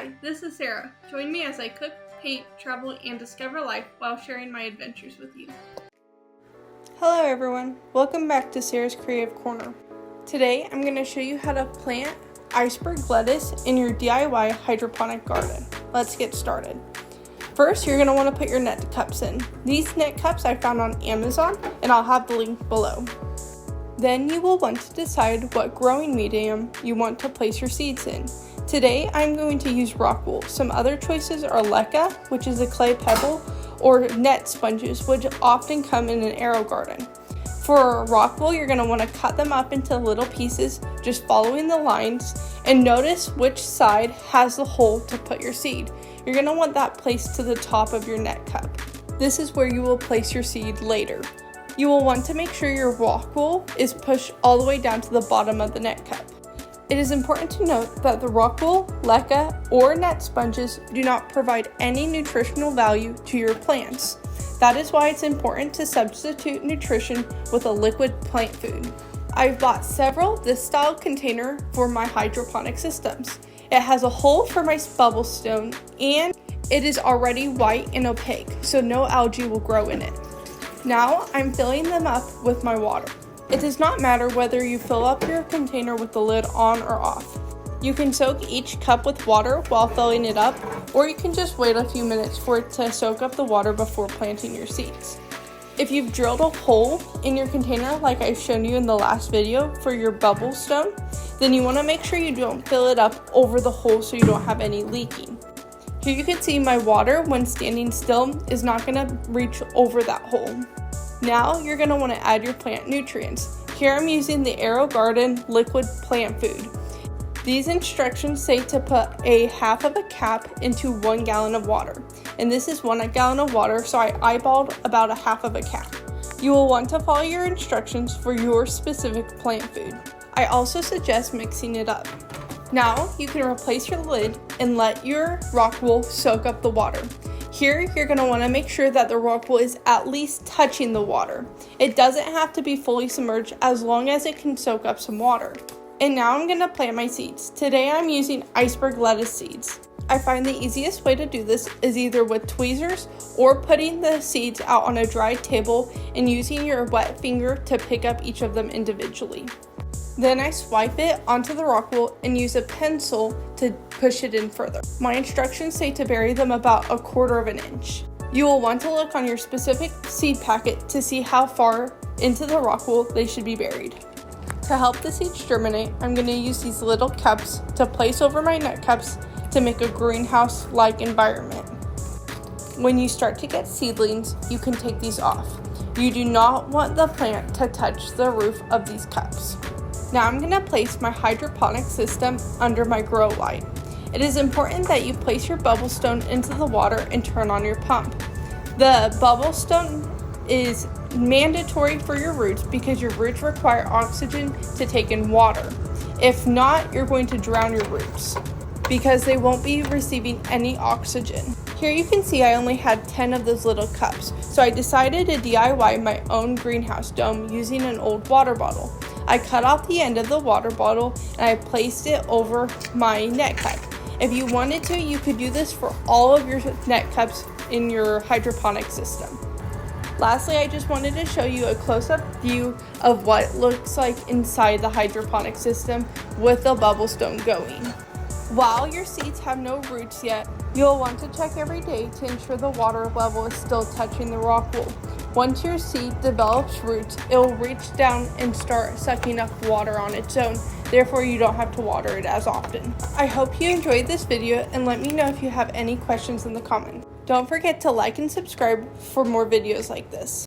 Hi, this is Sarah. Join me as I cook, paint, travel, and discover life while sharing my adventures with you. Hello everyone, welcome back to Sarah's Creative Corner. Today I'm going to show you how to plant iceberg lettuce in your DIY hydroponic garden. Let's get started. First, you're going to want to put your net cups in. These net cups I found on Amazon, and I'll have the link below. Then you will want to decide what growing medium you want to place your seeds in. Today I'm going to use rock wool. Some other choices are leca, which is a clay pebble, or net sponges, which often come in an arrow garden. For rock wool, you're going to want to cut them up into little pieces, just following the lines, and notice which side has the hole to put your seed. You're going to want that placed to the top of your net cup. This is where you will place your seed later. You will want to make sure your rock wool is pushed all the way down to the bottom of the net cup. It is important to note that the rock wool, leca, or net sponges do not provide any nutritional value to your plants. That is why it's important to substitute nutrition with a liquid plant food. I've bought several this style container for my hydroponic systems. It has a hole for my bubble stone, and it is already white and opaque, so no algae will grow in it. Now I'm filling them up with my water. It does not matter whether you fill up your container with the lid on or off. You can soak each cup with water while filling it up, or you can just wait a few minutes for it to soak up the water before planting your seeds. If you've drilled a hole in your container like I've shown you in the last video for your bubble stone, then you want to make sure you don't fill it up over the hole so you don't have any leaking. Here you can see my water, when standing still, is not going to reach over that hole. Now you're going to want to add your plant nutrients. Here I'm using the Arrow Garden liquid plant food. These instructions say to put a half of a cap into 1 gallon of water. And this is 1 gallon of water, so I eyeballed about a half of a cap. You will want to follow your instructions for your specific plant food. I also suggest mixing it up. Now you can replace your lid and let your rock wool soak up the water. Here, you're going to want to make sure that the rock wool is at least touching the water. It doesn't have to be fully submerged as long as it can soak up some water. And now I'm going to plant my seeds. Today I'm using iceberg lettuce seeds. I find the easiest way to do this is either with tweezers or putting the seeds out on a dry table and using your wet finger to pick up each of them individually. Then I swipe it onto the rock wool and use a pencil to push it in further. My instructions say to bury them about 1/4 inch. You will want to look on your specific seed packet to see how far into the rock wool they should be buried. To help the seeds germinate, I'm going to use these little cups to place over my net cups to make a greenhouse-like environment. When you start to get seedlings, you can take these off. You do not want the plant to touch the roof of these cups. Now I'm going to place my hydroponic system under my grow light. It is important that you place your bubble stone into the water and turn on your pump. The bubble stone is mandatory for your roots because your roots require oxygen to take in water. If not, you're going to drown your roots because they won't be receiving any oxygen. Here you can see I only had 10 of those little cups, so I decided to DIY my own greenhouse dome using an old water bottle. I cut off the end of the water bottle and I placed it over my net cup. If you wanted to, you could do this for all of your net cups in your hydroponic system. Lastly, I just wanted to show you a close-up view of what it looks like inside the hydroponic system with the bubble stone going. While your seeds have no roots yet, you'll want to check every day to ensure the water level is still touching the rock wool. Once your seed develops roots, it will reach down and start sucking up water on its own. Therefore, you don't have to water it as often. I hope you enjoyed this video and let me know if you have any questions in the comments. Don't forget to like and subscribe for more videos like this.